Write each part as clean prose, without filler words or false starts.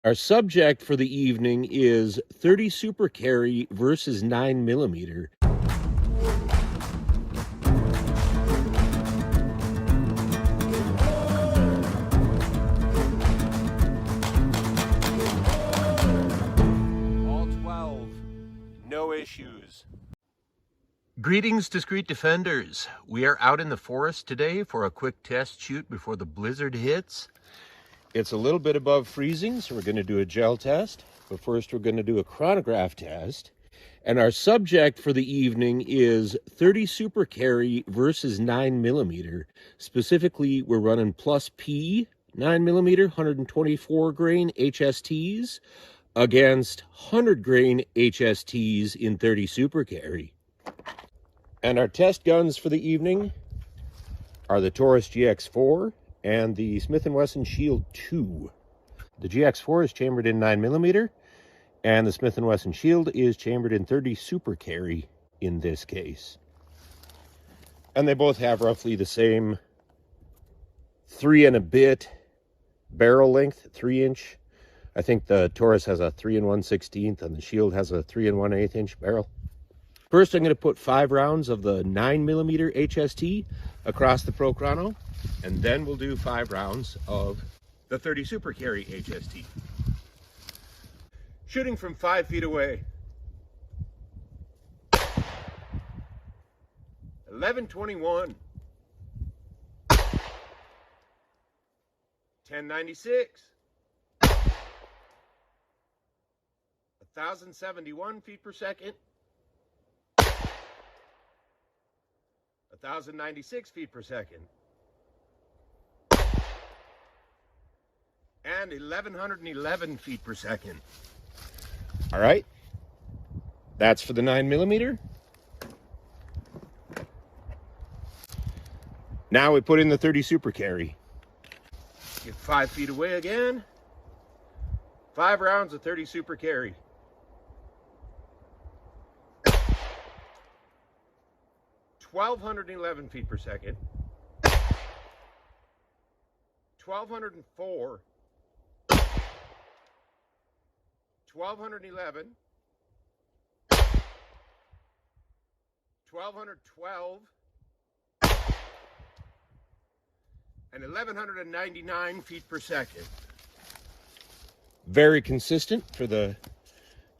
Our subject for the evening is 30 super carry versus 9mm. All 12, no issues. Greetings, discreet defenders. We are out in the forest today for a quick test shoot before the blizzard hits. It's a little bit above freezing, so we're going to do a gel test. But first, we're going to do a chronograph test. And our subject for the evening is 30 super carry versus 9mm. Specifically, we're running plus P 9mm 124 grain HSTs against 100 grain HSTs in 30 super carry. And our test guns for the evening are the Taurus GX4 and the Smith & Wesson Shield 2. The GX4 is chambered in 9mm, and the Smith & Wesson Shield is chambered in 30 super carry in this case. And they both have roughly the same 3 and a bit barrel length, 3-inch. I think the Taurus has a 3 1/16 and the Shield has a 3 1/8 inch barrel. First, I'm going to put 5 rounds of the 9mm HST across the Pro Chrono, and then we'll do 5 rounds of the 30 super carry HST. Shooting from 5 feet away. 11:21. 1096. 1071 feet per second. 1096 feet per second. And 1111 feet per second. All right. That's for the 9mm. Now we put in the 30 super carry. Get 5 feet away again. 5 rounds of 30 super carry. 1211 feet per second. 1204. 1211. 1212. And 1199 feet per second. Very consistent for the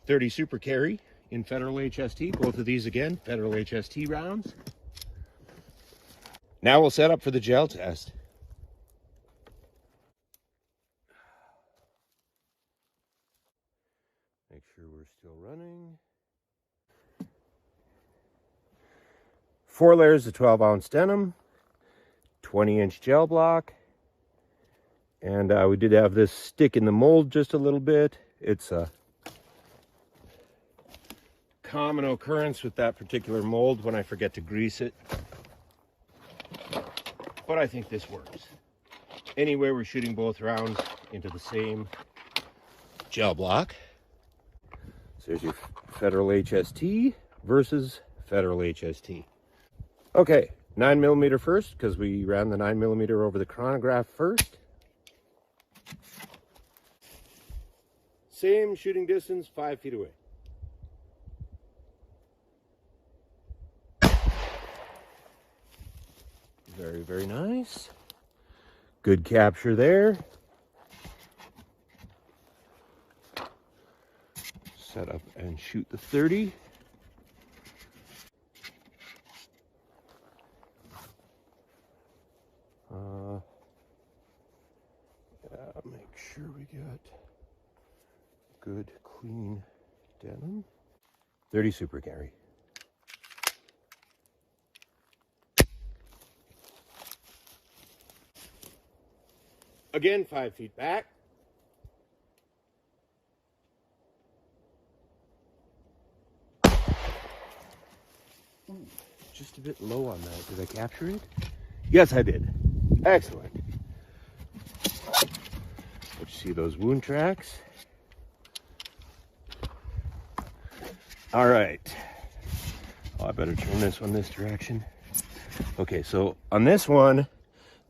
30 super carry in Federal HST. Both of these again, Federal HST rounds. Now we'll set up for the gel test. Make sure we're still running. 4 layers of 12-ounce denim, 20-inch gel block, and we did have this stick in the mold just a little bit. It's a common occurrence with that particular mold when I forget to grease it. But I think this works. Anyway, we're shooting both rounds into the same gel block. So there's your Federal HST versus Federal HST. Okay, 9mm first, because we ran the 9mm over the chronograph first. Same shooting distance, 5 feet away. Very, very nice. Good capture there. Set up and shoot the 30. Yeah, make sure we got good, clean denim. 30 super carry. Again, 5 feet back. Ooh, just a bit low on that. Did I capture it? Yes, I did. Excellent. Let's see those wound tracks. All right. Oh, I better turn this one this direction. Okay, so on this one,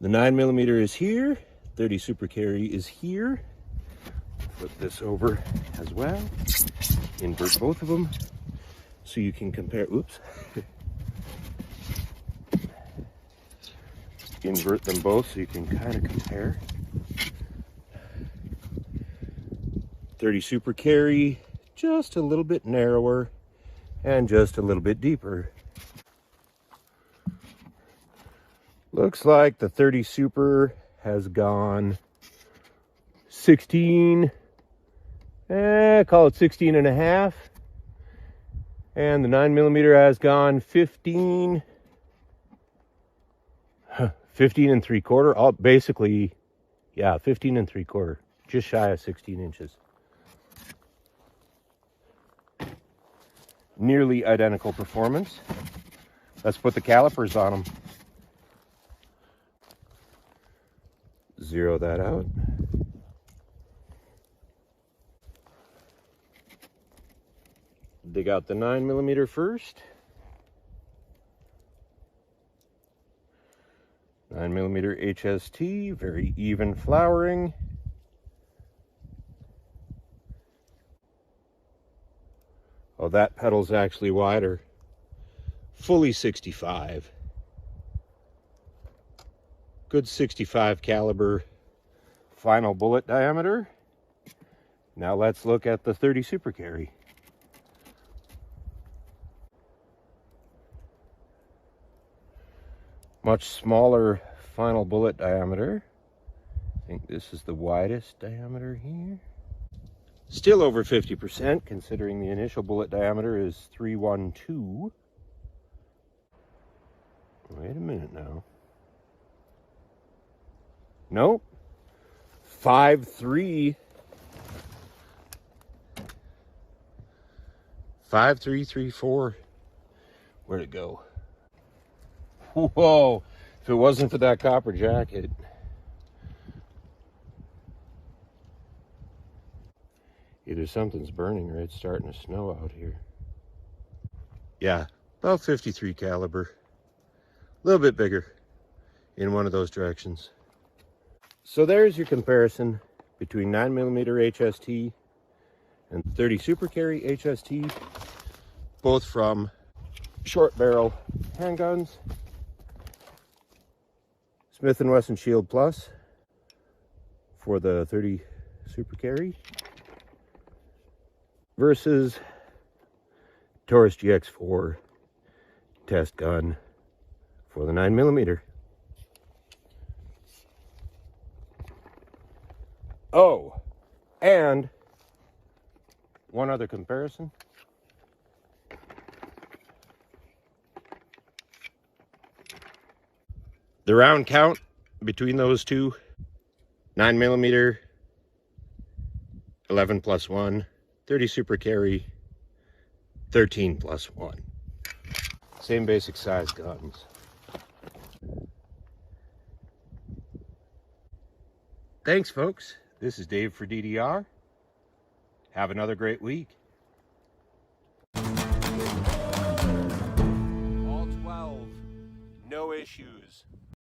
the 9mm is here, 30 super carry is here. Flip this over as well. Invert both of them so you can compare. Oops. Invert them both so you can kind of compare. 30 Super Carry, just a little bit narrower and just a little bit deeper. Looks like the 30 Super has gone 16, call it 16 and a half. And the 9mm has gone 15, 15 and 3/4. All basically, yeah, 15 and 3/4, just shy of 16 inches. Nearly identical performance. Let's put the calipers on them. Zero that out. Dig out the 9mm first. 9mm HST, very even flowering. Oh, that pedal's actually wider. Fully 65. Good 65 caliber final bullet diameter. Now let's look at the 30 Super Carry. Much smaller final bullet diameter. I think this is the widest diameter here. Still over 50%, considering the initial bullet diameter is 312. Wait a minute now. Nope. 5.3. 5.334. Where'd it go? Whoa, if it wasn't for that copper jacket. Either something's burning or it's starting to snow out here. Yeah, about 53 caliber. A little bit bigger in one of those directions. So there's your comparison between 9mm HST and 30 Super Carry HST, both from short barrel handguns. Smith & Wesson Shield Plus for the 30 Super Carry versus Taurus GX4 test gun for the 9mm. Oh, and one other comparison. The round count between those two, 9mm, 11 plus 1, 30 Super Carry, 13 plus 1. Same basic size guns. Thanks, folks. This is Dave for DDR. Have another great week. All 12, no issues.